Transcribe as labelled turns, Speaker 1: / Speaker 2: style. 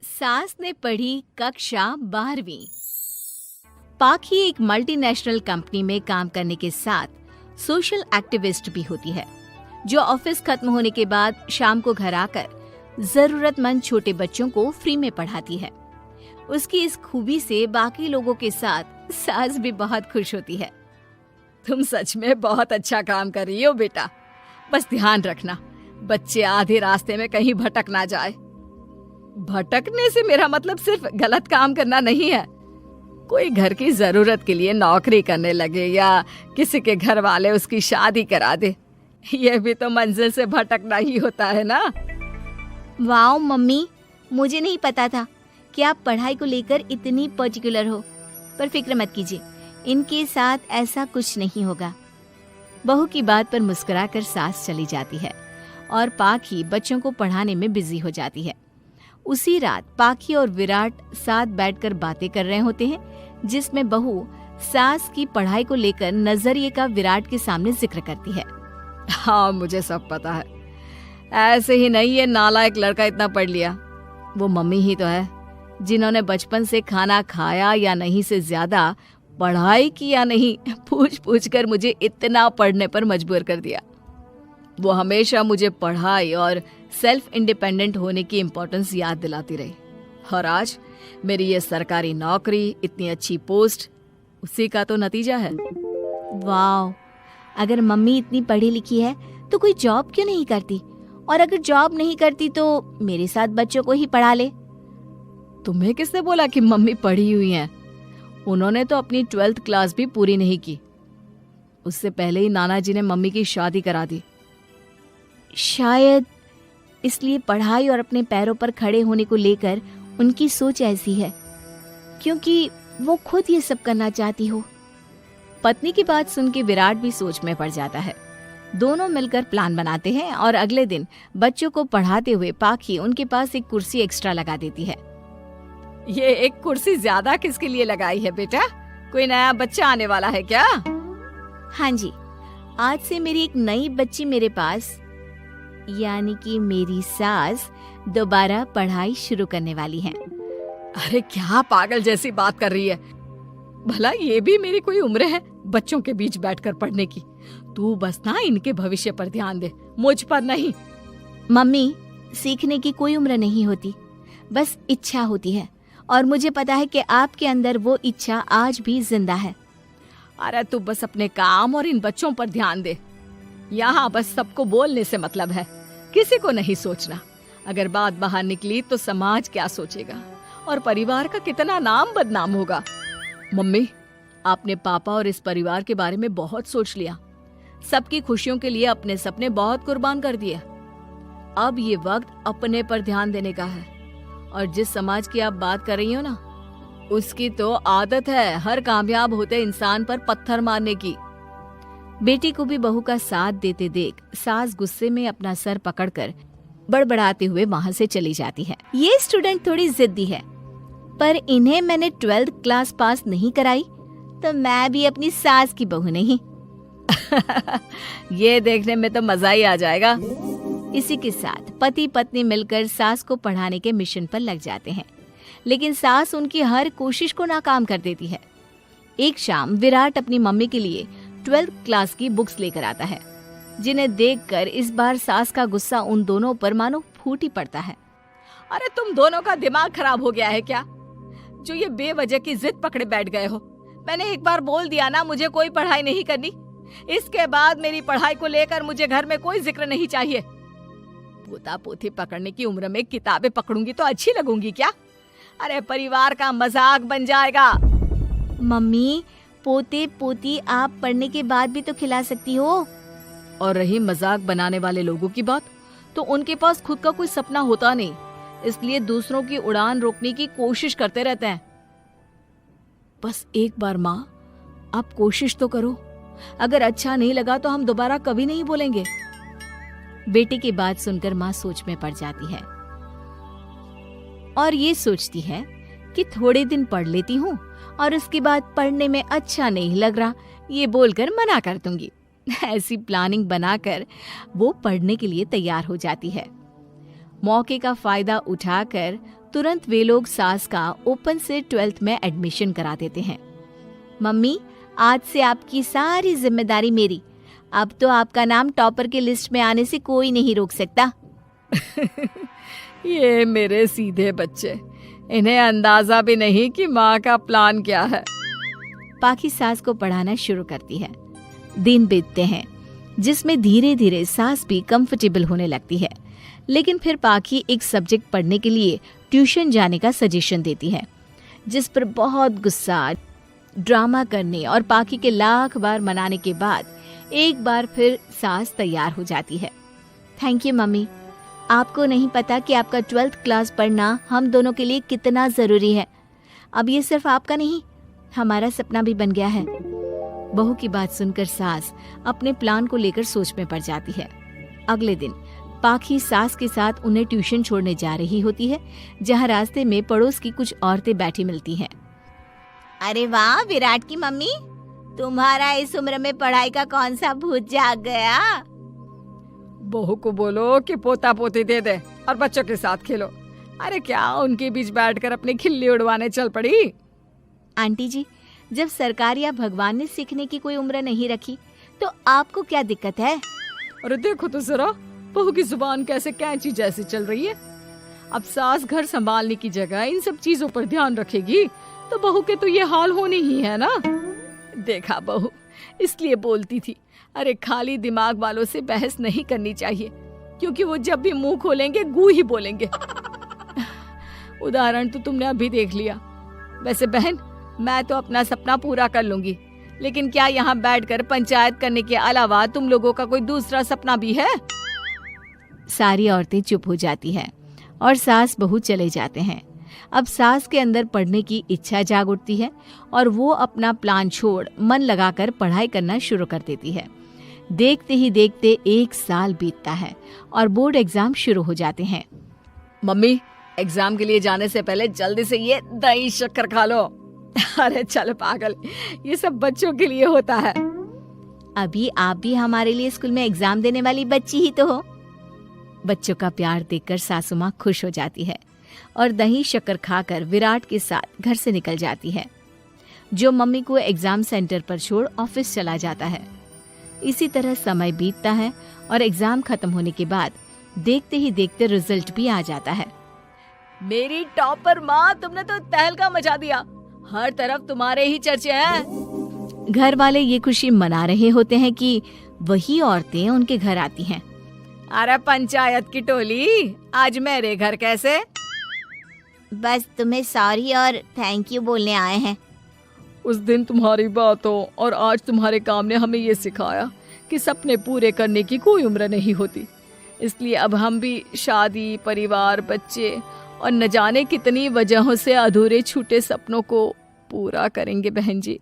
Speaker 1: सास ने पढ़ी कक्षा 12वीं। पाखी एक मल्टीनेशनल कंपनी में काम करने के साथ सोशल एक्टिविस्ट भी होती है, जो ऑफिस खत्म होने के बाद शाम को घर आकर जरूरतमंद छोटे बच्चों को फ्री में पढ़ाती है। उसकी इस खूबी से बाकी लोगों के साथ सास भी बहुत खुश होती है।
Speaker 2: तुम सच में बहुत अच्छा काम कर रही हो बेटा। बस ध्यान रखना बच्चे आधे रास्ते में कहीं भटक ना जाए। भटकने से मेरा मतलब सिर्फ गलत काम करना नहीं है। कोई घर की जरूरत के लिए नौकरी करने लगे या किसी के घर वाले उसकी शादी करा दे, ये भी तो मंजिल से भटकना ही होता है ना।
Speaker 1: वाओ मम्मी, मुझे नहीं पता था कि आप पढ़ाई को लेकर इतनी पर्टिकुलर हो। पर फिक्र मत कीजिए, इनके साथ ऐसा कुछ नहीं होगा। बहू की बात पर मुस्कुराकर सास चली जाती है और पाखी बच्चों को पढ़ाने में बिजी हो जाती है। उसी रात पाखी और विराट साथ बैठकर बातें कर रहे होते हैं, जिसमें बहू सास की पढ़ाई को लेकर नजरिए का विराट के सामने जिक्र करती है।
Speaker 2: हाँ, मुझे सब पता है। ऐसे ही नहीं ये नालायक लड़का इतना पढ़ लिया। वो मम्मी ही तो है जिन्होंने बचपन से खाना खाया या नहीं से ज्यादा पढ़ाई की या नहीं पूछ पूछ कर मुझे इतना पढ़ने पर मजबूर कर दिया। वो हमेशा मुझे पढ़ाई और सेल्फ इंडिपेंडेंट होने की इम्पोर्टेंस याद दिलाती रही। और आज मेरी ये सरकारी नौकरी, इतनी अच्छी पोस्ट, उसी का तो नतीजा है।
Speaker 1: वाह, अगर मम्मी इतनी पढ़ी लिखी है तो कोई जॉब क्यों नहीं करती? और अगर जॉब नहीं करती तो मेरे साथ बच्चों को ही पढ़ा ले।
Speaker 2: तुम्हें किसने बोला कि मम्मी पढ़ी हुई हैं? उन्होंने तो अपनी 12th क्लास भी पूरी नहीं की। उससे पहले ही नाना जी ने मम्मी की शादी करा दी।
Speaker 1: शायद इसलिए पढ़ाई और अपने पैरों पर खड़े होने को लेकर उनकी सोच ऐसी है, क्योंकि वो खुद ये सब करना चाहती हो।
Speaker 2: पत्नी की बात सुन के विराट भी सोच में पड़ जाता है।
Speaker 1: दोनों मिलकर प्लान बनाते हैं और अगले दिन बच्चों को पढ़ाते हुए पाखी उनके पास एक कुर्सी एक्स्ट्रा लगा देती है।
Speaker 2: ये एक कुर्सी ज्यादा किसके लिए लगाई है बेटा? कोई नया बच्चा आने वाला है क्या?
Speaker 1: हाँ जी, आज से मेरी एक नई बच्ची मेरे पास, यानी कि मेरी सास, दोबारा पढ़ाई शुरू करने वाली है।
Speaker 2: अरे क्या पागल जैसी बात कर रही है? भला ये भी मेरी कोई उम्र है बच्चों के बीच बैठकर पढ़ने की? तू बस ना इनके भविष्य पर ध्यान दे, मुझ पर नहीं।
Speaker 1: मम्मी, सीखने की कोई उम्र नहीं होती, बस इच्छा होती है। और मुझे पता है कि आपके अंदर वो इच्छा आज भी जिंदा है।
Speaker 2: अरे तू बस अपने काम और इन बच्चों पर ध्यान दे। यहाँ बस सबको बोलने से मतलब है, किसी को नहीं सोचना। अगर बात बाहर निकली तो समाज क्या सोचेगा और परिवार का कितना नाम बदनाम होगा। मम्मी, आपने पापा और इस परिवार के बारे में बहुत सोच लिया। सबकी खुशियों के लिए अपने सपने बहुत कुर्बान कर दिए। अब ये वक्त अपने पर ध्यान देने का है। और जिस समाज की आप बात कर रही हो ना, उसकी तो आदत है हर कामयाब होते इंसान पर पत्थर मारने की।
Speaker 1: बेटी को भी बहू का साथ देते देख सास गुस्से में अपना सर पकड़कर बड़बड़ाते हुए वहां से चली जाती है। ये स्टूडेंट थोड़ी जिद्दी है, पर इन्हें मैंने 12th क्लास पास नहीं कराई तो मैं भी अपनी सास की बहू नहीं।
Speaker 2: ये देखने में तो मजा ही आ जाएगा।
Speaker 1: इसी के साथ पति पत्नी मिलकर सास को पढ़ाने के मिशन पर लग जाते हैं, लेकिन सास उनकी हर कोशिश को नाकाम कर देती है। एक शाम विराट अपनी मम्मी के लिए 12th क्लास की बुक्स लेकर आता है, जिन्हें देखकर इस बार सास का गुस्सा उन दोनों पर मानो फूट ही पड़ता है।
Speaker 2: अरे तुम दोनों का दिमाग खराब हो गया है क्या, जो ये बेवजह की जिद पकड़े बैठ गए हो? मैंने एक बार बोल दिया ना, मुझे कोई पढ़ाई नहीं करनी। इसके बाद मेरी पढ़ाई को लेकर मुझे घर में कोई जिक्र नहीं चाहिए। पोता पोती पकड़ने की उम्र में किताबें पकड़ूंगी तो अच्छी लगूंगी क्या? अरे परिवार का मजाक बन जाएगा।
Speaker 1: मम्मी, पोते पोती आप पढ़ने के बाद भी तो खिला सकती हो।
Speaker 2: और रही मजाक बनाने वाले लोगों की बात, तो उनके पास खुद का कोई सपना होता नहीं, इसलिए दूसरों की उड़ान रोकने की कोशिश करते रहते हैं। बस एक बार माँ, आप कोशिश तो करो। अगर अच्छा नहीं लगा तो हम दोबारा कभी नहीं बोलेंगे।
Speaker 1: बेटी की बात सुनकर माँ सोच में पड़ जाती है और ये सोचती है कि थोड़े दिन पढ़ लेती हूँ और उसके बाद पढ़ने में अच्छा नहीं लग रहा ये बोलकर मना कर दूंगी। ऐसी प्लानिंग बनाकर वो पढ़ने के लिए तैयार हो जाती है। मौके का फायदा उठाकर तुरंत वे लोग सास का ओपन से 12th में एडमिशन करा देते हैं। मम्मी, आज से आपकी सारी जिम्मेदारी मेरी। अब तो आपका नाम टॉपर के लिस्ट में आने से कोई नहीं रोक सकता।
Speaker 2: ये मेरे सीधे बच्चे, इन्हें अंदाजा भी नहीं कि माँ का प्लान क्या है।
Speaker 1: पाखी सास को पढ़ाना शुरू करती है। दिन बीतते हैं जिसमें धीरे धीरे सास भी कंफर्टेबल होने लगती है, लेकिन फिर पाखी एक सब्जेक्ट पढ़ने के लिए ट्यूशन जाने का सजेशन देती है, जिस पर बहुत गुस्सा, ड्रामा करने और पाखी के लाख बार मनाने के बाद एक बार फिर सास तैयार हो जाती है। थैंक यू मम्मी, आपको नहीं पता कि आपका 12th क्लास पढ़ना हम दोनों के लिए कितना ज़रूरी है। अब ये सिर्फ आपका नहीं, हमारा सपना भी बन गया है। बहू की बात सुनकर सास अपने प्लान को लेकर सोच में पड़ जाती है। अगले दिन पाखी सास के साथ उन्हें ट्यूशन छोड़ने जा रही होती है, जहाँ रास्ते में पड़ोस की कुछ औरतें बैठी मिलती हैं। अरे वाह विराट की मम्मी, तुम्हारा इस उम्र में पढ़ाई का कौन सा भूत जाग गया।
Speaker 2: बहू को बोलो कि पोता पोती दे दे और बच्चों के साथ खेलो। अरे क्या उनके बीच बैठकर अपनी खिल्ली उड़वाने चल पड़ी।
Speaker 1: आंटी जी, जब सरकार या भगवान ने सीखने की कोई उम्र नहीं रखी तो आपको क्या दिक्कत है।
Speaker 2: अरे देखो तो जरा, बहू की जुबान कैसे कैंची जैसी चल रही है। अब सास घर संभालने की जगह इन सब चीजों पर ध्यान रखेगी तो बहू के तो ये हाल होने ही है ना। देखा बहू, इसलिए बोलती थी, अरे खाली दिमाग वालों से बहस नहीं करनी चाहिए, क्योंकि वो जब भी मुंह खोलेंगे गू ही बोलेंगे। उदाहरण तो तुमने अभी देख लिया। वैसे बहन, मैं तो अपना सपना पूरा कर लूंगी, लेकिन क्या यहाँ बैठकर पंचायत करने के अलावा तुम लोगों का कोई दूसरा सपना भी है।
Speaker 1: सारी औरतें चुप हो जाती हैं और सास बहू चले जाते हैं। अब सास के अंदर पढ़ने की इच्छा जाग उठती है और वो अपना प्लान छोड़ मन लगाकर पढ़ाई करना शुरू कर देती है। देखते ही देखते 1 साल बीतता है और बोर्ड एग्जाम शुरू हो जाते हैं।
Speaker 2: मम्मी, एग्जाम के लिए जाने से पहले जल्दी से ये दही शक्कर खा लो। अरे चल पागल, ये सब बच्चों के लिए होता है।
Speaker 1: अभी आप भी हमारे लिए स्कूल में एग्जाम देने वाली बच्ची ही तो हो। बच्चों का प्यार देखकर सासू माँ खुश हो जाती है और दही शक्कर खाकर विराट के साथ घर से निकल जाती है, जो मम्मी को एग्जाम सेंटर पर छोड़ ऑफिस चला जाता है। इसी तरह समय बीतता है और एग्जाम खत्म होने के बाद देखते ही देखते रिजल्ट भी आ जाता है।
Speaker 2: मेरी टॉपर माँ, तुमने तो तहलका मचा दिया। हर तरफ तुम्हारे ही चर्चे हैं।
Speaker 1: घर वाले ये खुशी मना रहे होते हैं कि वही औरतें उनके घर आती हैं।
Speaker 2: अरे पंचायत की टोली, आज मेरे घर कैसे?
Speaker 1: बस तुम्हें सॉरी और थैंक यू बोलने आए हैं।
Speaker 2: उस दिन तुम्हारी बातों और आज तुम्हारे काम ने हमें ये सिखाया कि सपने पूरे करने की कोई उम्र नहीं होती। इसलिए अब हम भी शादी, परिवार, बच्चे और न जाने कितनी वजहों से अधूरे छूटे सपनों को पूरा करेंगे बहन जी।